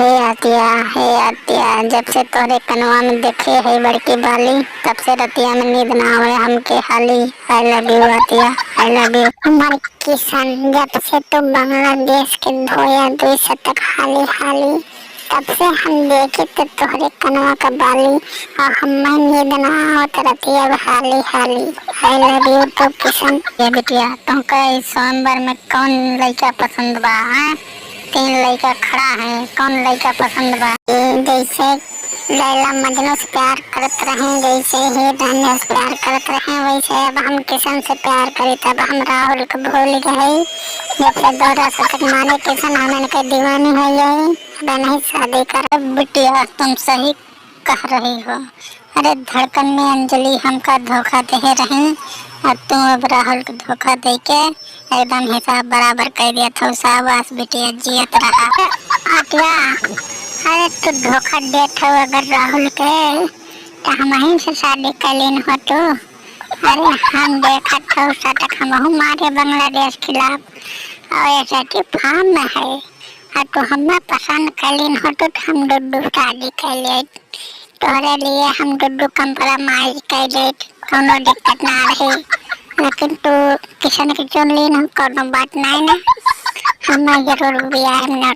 हे आतिया, जब से तोरे कनवा में देखे है बड़की बाली, तब से रतिया में नींद ना आवे हमके हाली। I love you Atiya, I love you. हमारे किसान, जब से तो बांग्लादेश के धोया 2 शतक हाली हाली, तब से हम देखे तो तोहरे कनवा का बाली, और हमें नींद ना आवत रतिया हाली हाली। आई लव यू तो किसान। ये बिटिया, तुमका इस सोमवार में कौन लड़का पसंद बा? 3 लड़का खड़ा है, कौन लड़का पसंद बा? जैसे लैला मजनू से प्यार करत रहे, जैसे ही रानी से प्यार करत रहे, वैसे अब हम किशन से प्यार करी। तब हम राहुल को भूल गए, जैसे 2 शतक मारे किशन हमन के दीवानी हो गई। अब नहीं शादी कर। बिटिया, तुम सही कह रही हो। अरे धड़कन में अंजलि हमका धोखा दे रही, और तुम अब राहुल को धोखा दे के एकदम हिसाब बराबर कर दिया था। शाबाश बिटिया, जियत रहा। आतिया, अरे तू धोखा देत हो अगर राहुल के, तो हम ही से शादी कर लेन हो तो। अरे हम देखा था शतक हम मारे बांग्लादेश खिलाफ, और ऐसा फार्म में है, और तो हमें पसंद कर लेन हो तो हम डुड्डू शादी कर ले। तोहरे लिए हम डुड्डू कंप्रोमाइज कर ले, कोनो दिक्कत ना रही। लेकिन तू किशन के चुन ली ना, कोनो बात नहीं ना, हमें जरूर बियाह में